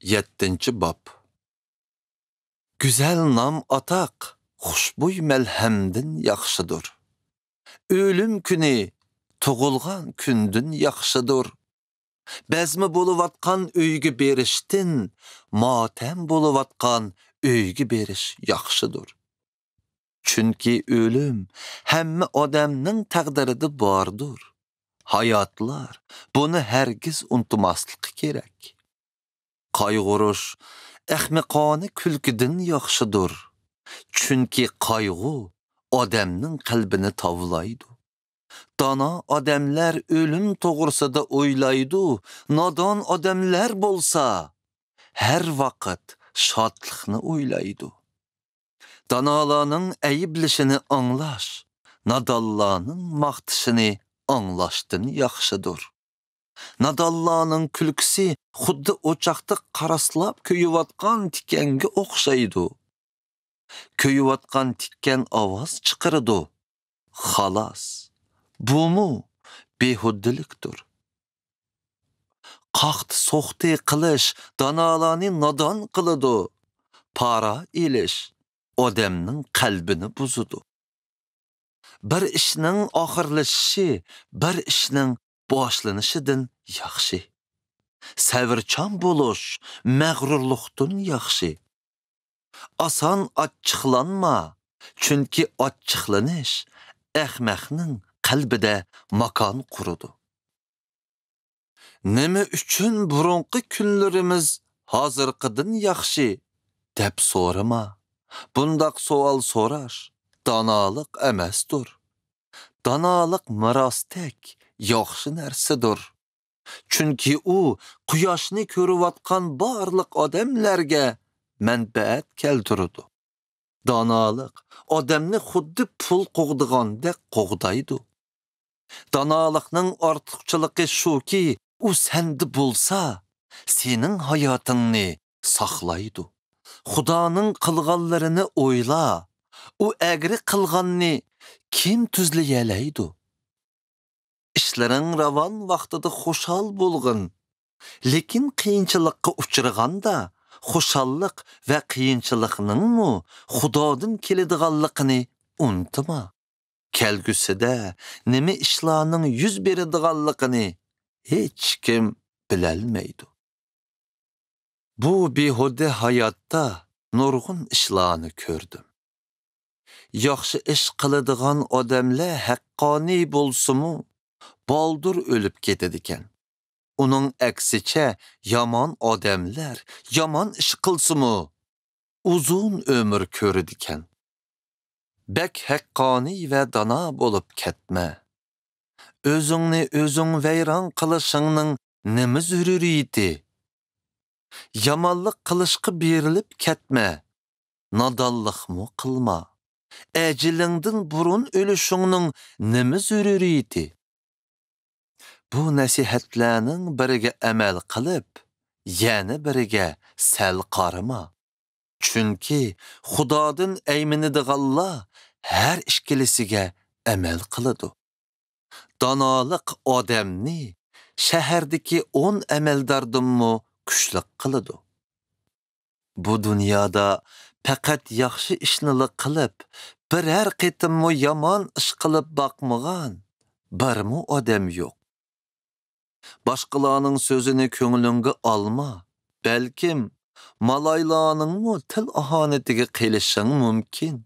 7. Bab. Güzel nam ataq, xuşbuy məlhəmdin yaxşıdır. Ölüm günü, tuğulğan kündün yaxşıdır. Bəzmi boluvatqan öygü berişdin, matəm boluvatqan öygü beriş yaxşıdır. Çünki ölüm həmmə adamның təqdiridi bardır. Hayatlar bunu hərgiz unutmaslık gerek. Qayg'urish ahmiqona kulkidan yaxshidir. Chunki qayg'u odamning qalbini tovlaydi. Dana odamlar o'lim to'g'risida o'ylaydi, nodon odamlar bo'lsa har vaqt shodlikni o'ylaydi. Danalarning ayblishini anglash, nadonlarning maqtishini anglashdan yaxshidir. Nadallarning kulkisi xuddi o'choqda qaraslab kuyuvatgan tikanga o'xshaydi. Kuyuvatgan tikkan ovoz chiqaradi. Xalas, bumu behuddilikdir. Qaqt so'xti qilish danalarni nodon qiladi. Para ilish odamning qalbini buzadi. Bir ishning oxirlashishi bir ishning boshlanışıdan yaxshi. Savrchan bo'lish mag'rurlikdan yaxshi. Asan achchiqlanma, chunki achchiqlanish ahmoqning qalbida makon quradi. Nima uchun burunqi kunlarimiz hozirqidan yaxshi deb so'rama. Bundaq savol so'rash donolik emasdir. Donolik mirostek yaxshi narsadir. Chunki u quyoshni ko'rayotgan barliq odamlarga manfaat keltiradi. Donolik odamni xuddi pul qo'g'digandek qo'g'daydi. Donolikning ortiqchiligi shuki, u senda bo'lsa, sening hayotingni saqlaydi. Xudoning qilganlarini o'yla. U agri qilganni kim tuzlayalaydi? İşlerin ravan vaqtida xoşal bo'lg'in. Lekin qiyinchilikqa uchraganda xoşallik va qiyinchilikning Xudodan keladiganligini unutma. Kelgusida nima ishlarning yuz beradiganligini hech kim bilolmaydi. Bu behuda hayotda nurg'un ishlarni ko'rdim. Yaxshi ish qiladigan odamlar haqqoniy bo'lsa-mu, baldur ölüp ketadikan. Onun aksicha yomon odamlar yomon ish qilsa-mu, uzun ömür ko'radikan. Bek haqqoniy va dono bo'lib ketma. O'zingni o'zing vayron qilishingning nima zaruriyati? Yomonlik qilishga berilib ketma. Nodonlikmi qilma. Ajilingdan burun o'lishingning nima zaruriyati? Bu nasihatlarning biriga amal qilib, yana biriga sal qarama. Chunki Xudodan ayminadiganlar har ikkilisiga amal qiladi. Donolik odamni shahardagi 10 amaldordanmi kuchli qiladi. Bu dunyoda faqat yaxshi ishni qilib, biror qitimmi yomon ish qilib boqmagan birmi odam yo'q. Başqalarının sözünü köngülünge alma. Belkim malaylarının til ahanetiga qilishing mumkin.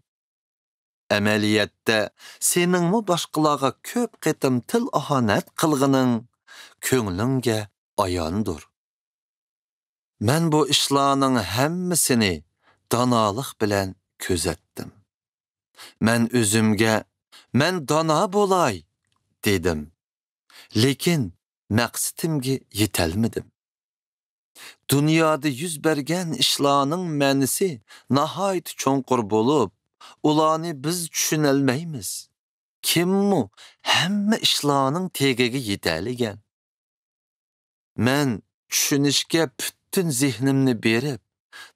Amaliyatda sening başqalarga ko'p qitim til ahanet qilganing köngülünge ayandır. Men bu ishlarning hammasini donolik bilan ko'zatdim. Men o'zimga men dono bo'lay dedim. Lekin maqsadimga yetalmadim. Dunyoda yuz bergan ishlarning ma'nisi nihoyat cho'nqur bo'lib, ularni biz tushunolmaymiz. Kimmi hamma ishlarning tegiga yetaligan. Men tushunishga butun zehnimni berib,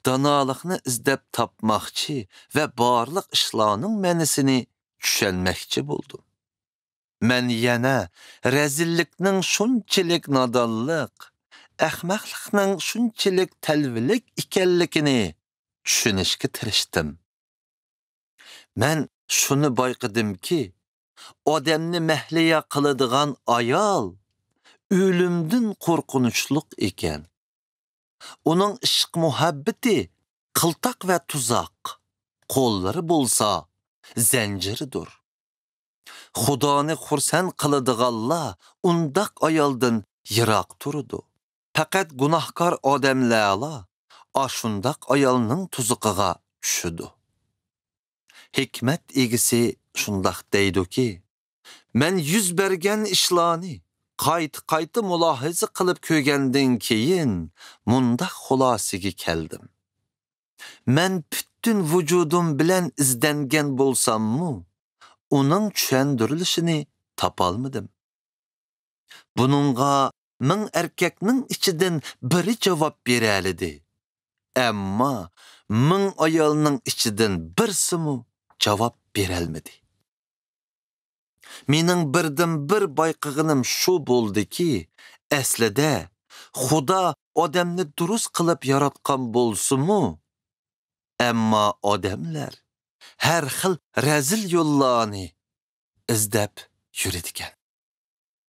donolikni izlab topmoqchi va barliq ishlarning ma'nisini tushunmoqchi bo'ldim. Men yana rezillikning shunchalik nodonlik, ahmoqlikning shunchalik talvilik ekanligini tushunishga tirishdim. Men shuni bayqadimki, odamni mahliya qiladigan ayol o'limdan qo'rqinchliq ekan. Uning ishq muhabbati qiltaq va tuzaq, qo'llari bo'lsa zanjiridir. Xudoni xursand qiladiganlar undaq ayoldan yiroq turdi. Faqat gunohkor odamlarla ashundaq ayolning tuzuqiga tushidi. Hikmat egisi shundaq deydi-ki, men yuz bergan ishlarni qayta mulohaza qilib ko'rgandan keyin mundaq xulosiga keldim. Men bütün vücudum bilan izdangan bo'lsam-mu, uning tushundirilishini topolmadim. Buningga ming erkakning ichidan biri javob beralidi. Ammo ming ayolning ichidan birsimu javob berolmadi. Mening birdan bir bayqig'inim shu bo'ldiki, aslida Xudo odamni durust qilib yaratgan bo'lsa-mu, ammo odamlar har xil razil yo'llarni izlab yuradigan.